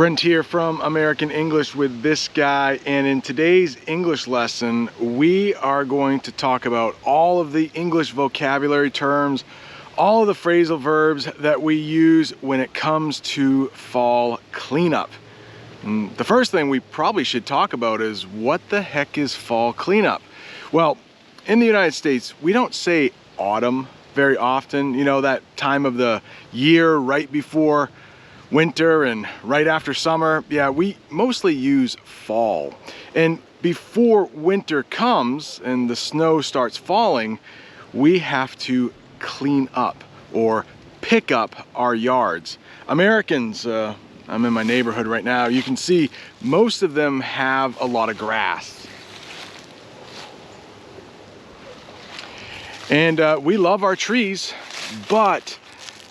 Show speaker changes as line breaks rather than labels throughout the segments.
Brent here from American English with this guy, and in today's English lesson we are going to talk about all of the English vocabulary terms, all of the phrasal verbs that we use when it comes to fall cleanup. And the first thing we probably should talk about is what the heck is fall cleanup? Well, in the United States we don't say autumn very often, you know, that time of the year right before winter and right after summer. Yeah, we mostly use fall. And before winter comes and the snow starts falling, we have to clean up or pick up our yards. Americans, I'm in my neighborhood right now, you can see most of them have a lot of grass. And we love our trees, but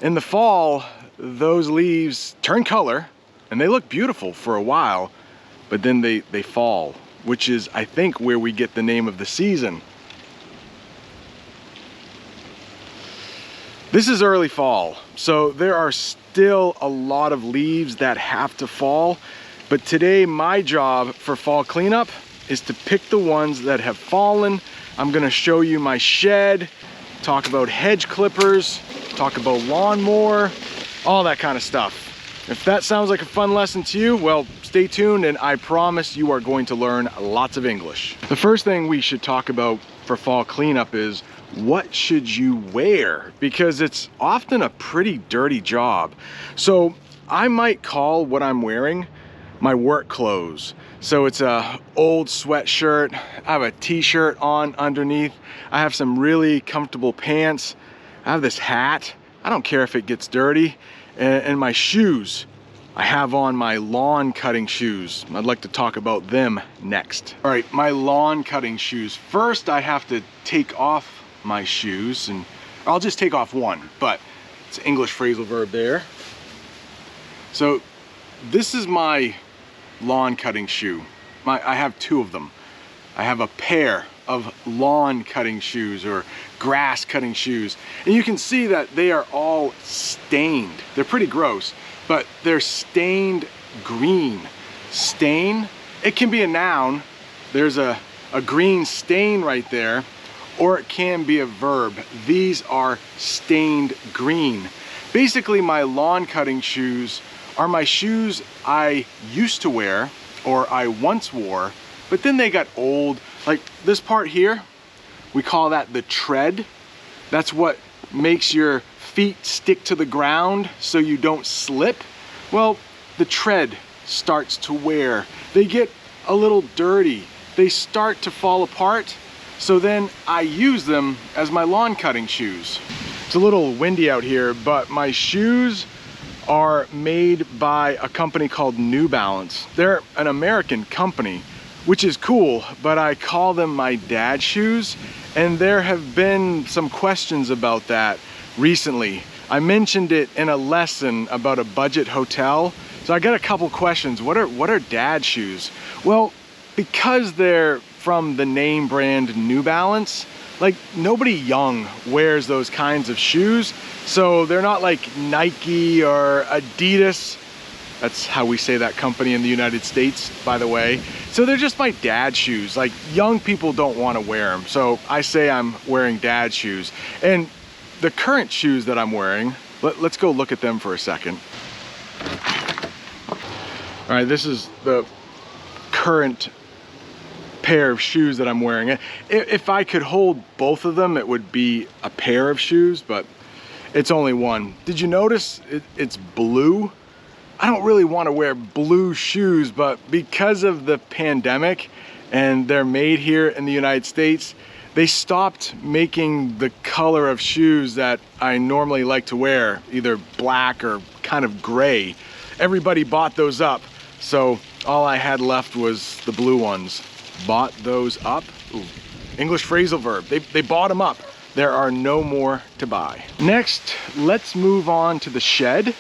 in the fall, those leaves turn color and they look beautiful for a while, but then they fall, which is, I think, where we get the name of the season. This is early fall, so there are still a lot of leaves that have to fall, but today my job for fall cleanup is to pick the ones that have fallen. I'm gonna show you my shed, talk about hedge clippers, talk about lawnmower, all that kind of stuff. If that sounds like a fun lesson to you, well, stay tuned and I promise you are going to learn lots of English. The first thing we should talk about for fall cleanup is what should you wear? Because it's often a pretty dirty job. So I might call what I'm wearing my work clothes. So it's a old sweatshirt, I have a t-shirt on underneath, I have some really comfortable pants, I have this hat, I don't care if it gets dirty, and my shoes. I have on my lawn cutting shoes. I'd like to talk about them next. All right, my lawn cutting shoes. First, I have to take off my shoes, and I'll just take off one, but it's an English phrasal verb there. So this is my lawn cutting shoe. I have two of them. I have a pair of lawn cutting shoes or grass cutting shoes, and you can see that they are all stained. They're pretty gross, but they're stained green. Stain, it can be a noun. There's a green stain right there, or it can be a verb. These are stained green. Basically, my lawn cutting shoes are my shoes I used to wear, or I once wore, but then they got old. Like this part here, we call that the tread. That's what makes your feet stick to the ground so you don't slip. Well, the tread starts to wear. They get a little dirty. They start to fall apart. So then I use them as my lawn cutting shoes. It's a little windy out here, but my shoes are made by a company called New Balance. They're an American company, which is cool, but I call them my dad shoes, and there have been some questions about that recently. I mentioned it in a lesson about a budget hotel, so I got a couple questions. What are dad shoes? Well, because they're from the name brand New Balance, like nobody young wears those kinds of shoes, so they're not like Nike or Adidas. That's how we say that company in the United States, by the way. So they're just my dad shoes. Like, young people don't want to wear them. So I say I'm wearing dad shoes. And the current shoes that I'm wearing, let's go look at them for a second. All right, this is the current pair of shoes that I'm wearing. If I could hold both of them, it would be a pair of shoes, but it's only one. Did you notice it's blue? I don't really want to wear blue shoes, but because of the pandemic and they're made here in the United States, they stopped making the color of shoes that I normally like to wear, either black or kind of gray. Everybody bought those up, so all I had left was the blue ones. Bought those up. Ooh. English phrasal verb. They bought them up. There are no more to buy. Next, let's move on to the shed.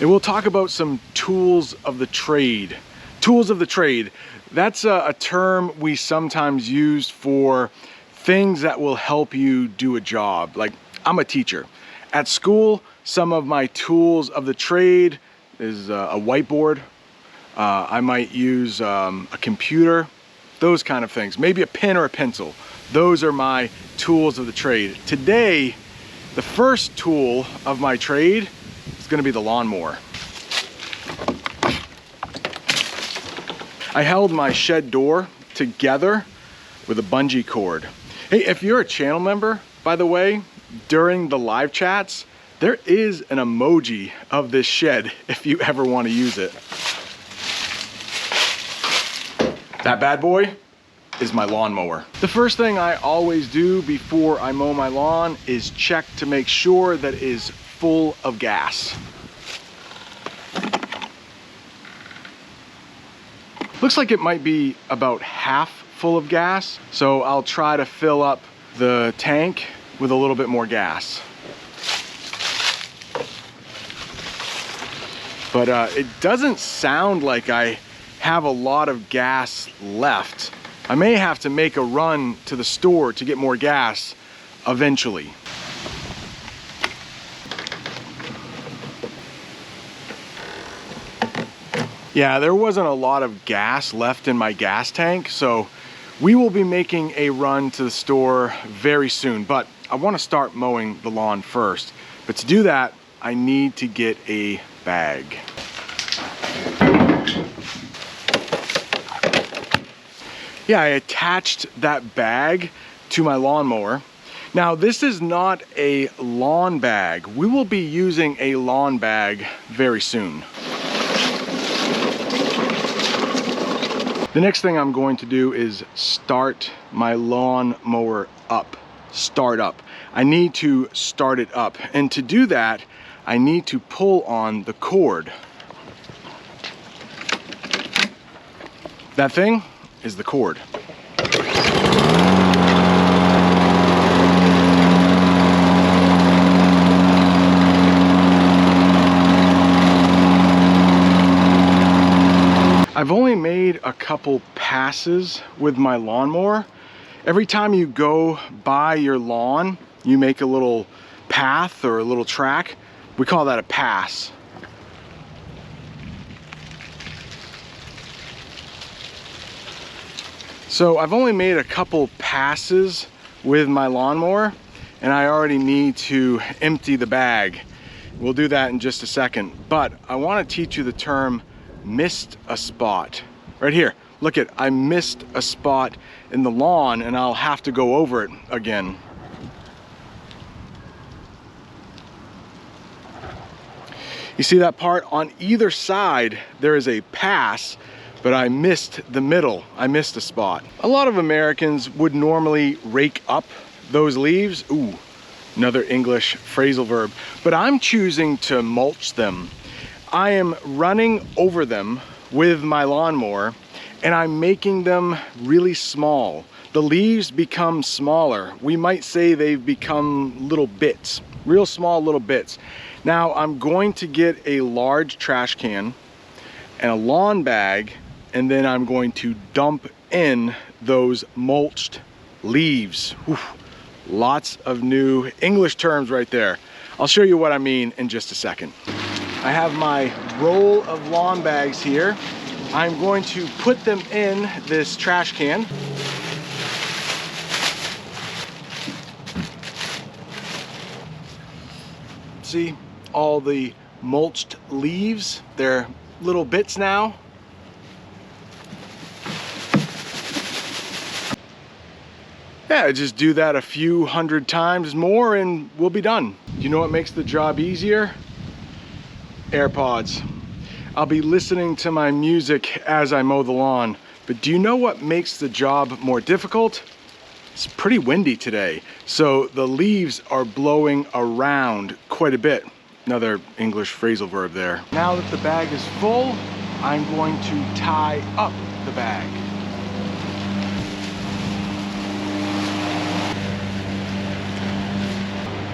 And we'll talk about some tools of the trade. Tools of the trade. That's a term we sometimes use for things that will help you do a job. Like, I'm a teacher. At school, Some of my tools of the trade is a whiteboard. I might use a computer, those kind of things. Maybe a pen or a pencil. Those are my tools of the trade. Today, the first tool of my trade is going to be the lawnmower. I held my shed door together with a bungee cord. Hey, if you're a channel member, by the way, during the live chats, there is an emoji of this shed if you ever want to use it. That bad boy is my lawnmower. The first thing I always do before I mow my lawn is check to make sure that it is full of gas. Looks like it might be about half full of gas, so I'll try to fill up the tank with a little bit more gas. But it doesn't sound like I have a lot of gas left. I may have to make a run to the store to get more gas eventually. Yeah, there wasn't a lot of gas left in my gas tank, so we will be making a run to the store very soon, but I want to start mowing the lawn first. But to do that, I need to get a bag. Yeah, I attached that bag to my lawnmower. Now, this is not a lawn bag. We will be using a lawn bag very soon. The next thing I'm going to do is start my lawn mower up. Start up. I need to start it up. And to do that, I need to pull on the cord. That thing is the cord. I've only made a couple passes with my lawnmower. Every time you go by your lawn, you make a little path or a little track. We call that a pass. So I've only made a couple passes with my lawnmower, and I already need to empty the bag. We'll do that in just a second, but I want to teach you the term missed a spot. Right here, look at, I missed a spot in the lawn and I'll have to go over it again. You see that part? On either side there is a pass, but I missed the middle. I missed a spot. A lot of Americans would normally rake up those leaves. Ooh, another English phrasal verb. But I'm choosing to mulch them. I am running over them with my lawnmower and I'm making them really small. The leaves become smaller. We might say they've become little bits, real small little bits. Now I'm going to get a large trash can and a lawn bag, and then I'm going to dump in those mulched leaves. Whew. Lots of new English terms right there. I'll show you what I mean in just a second. I have my roll of lawn bags here. I'm going to put them in this trash can. See all the mulched leaves? They're little bits now. Yeah, just do that a few hundred times more and we'll be done. You know what makes the job easier? AirPods. I'll be listening to my music as I mow the lawn, but do you know what makes the job more difficult? It's pretty windy today, so the leaves are blowing around quite a bit. Another English phrasal verb there. Now that the bag is full, I'm going to tie up the bag.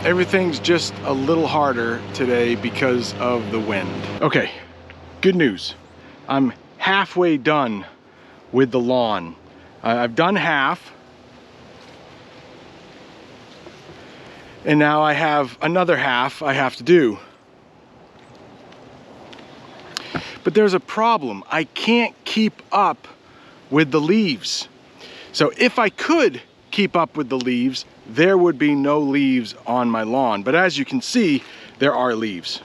Everything's just a little harder today because of the wind. Okay, good news. I'm halfway done with the lawn. I've done half. And now I have another half I have to do. But there's a problem. I can't keep up with the leaves. So if I could keep up with the leaves, there would be no leaves on my lawn. But as you can see, there are leaves.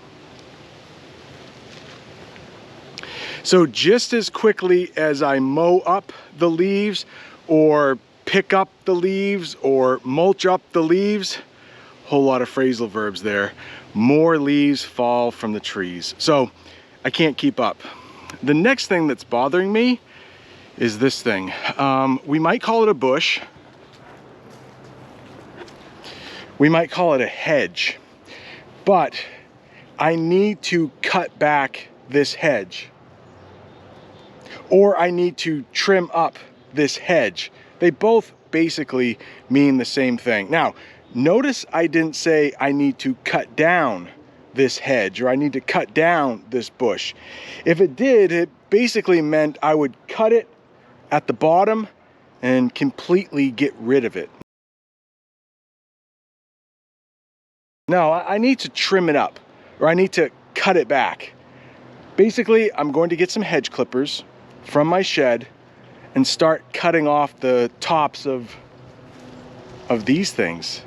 So just as quickly as I mow up the leaves or pick up the leaves or mulch up the leaves, whole lot of phrasal verbs there, more leaves fall from the trees. So I can't keep up. The next thing that's bothering me is this thing. We might call it a bush. We might call it a hedge, but I need to cut back this hedge, or I need to trim up this hedge. They both basically mean the same thing. Now, notice I didn't say I need to cut down this hedge or I need to cut down this bush. If it did, it basically meant I would cut it at the bottom and completely get rid of it. No, I need to trim it up, or I need to cut it back. Basically, I'm going to get some hedge clippers from my shed and start cutting off the tops of these things.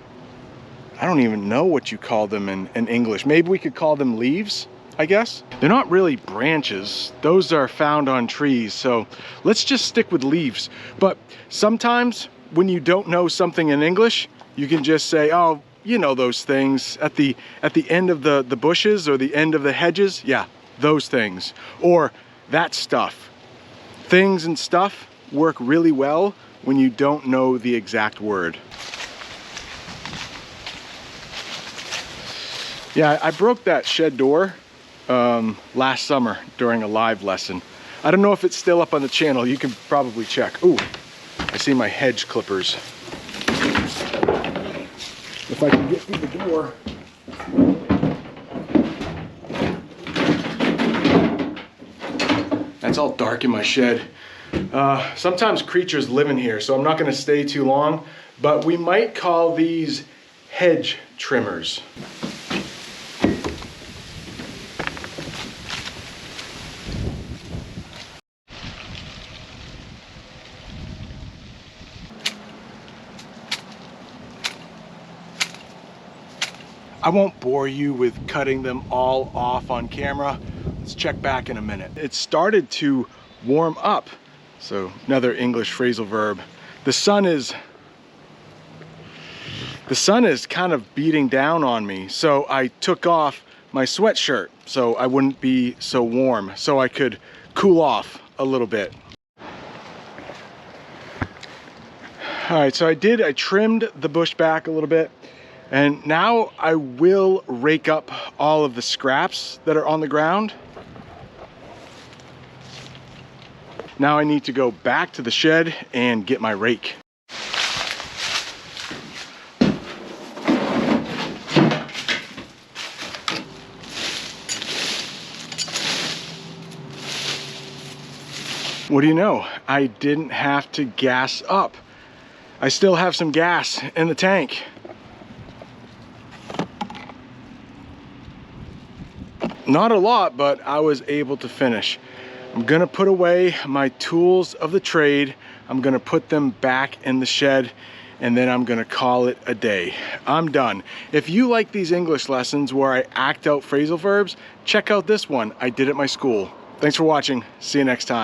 I don't even know what you call them in English. Maybe we could call them leaves, I guess. They're not really branches. Those are found on trees, so let's just stick with leaves. But sometimes when you don't know something in English, you can just say, oh, you know those things at the end of the bushes or the end of the hedges. Yeah, those things. Or that stuff. Things and stuff work really well when you don't know the exact word. Yeah, I broke that shed door last summer during a live lesson. I don't know if it's still up on the channel. You can probably check. Ooh, I see my hedge clippers. If I can get through the door. It's all dark in my shed. Sometimes creatures live in here, so I'm not going to stay too long, but we might call these hedge trimmers. I won't bore you with cutting them all off on camera. Let's check back in a minute. It started to warm up. So another English phrasal verb. The sun is kind of beating down on me. So I took off my sweatshirt so I wouldn't be so warm, so I could cool off a little bit. All right, so I trimmed the bush back a little bit. And now I will rake up all of the scraps that are on the ground. Now I need to go back to the shed and get my rake. What do you know? I didn't have to gas up. I still have some gas in the tank. Not a lot, but I was able to finish. I'm gonna put away my tools of the trade. I'm gonna put them back in the shed, and then I'm gonna call it a day. I'm done. If you like these English lessons where I act out phrasal verbs, check out this one I did at my school. Thanks for watching. See you next time.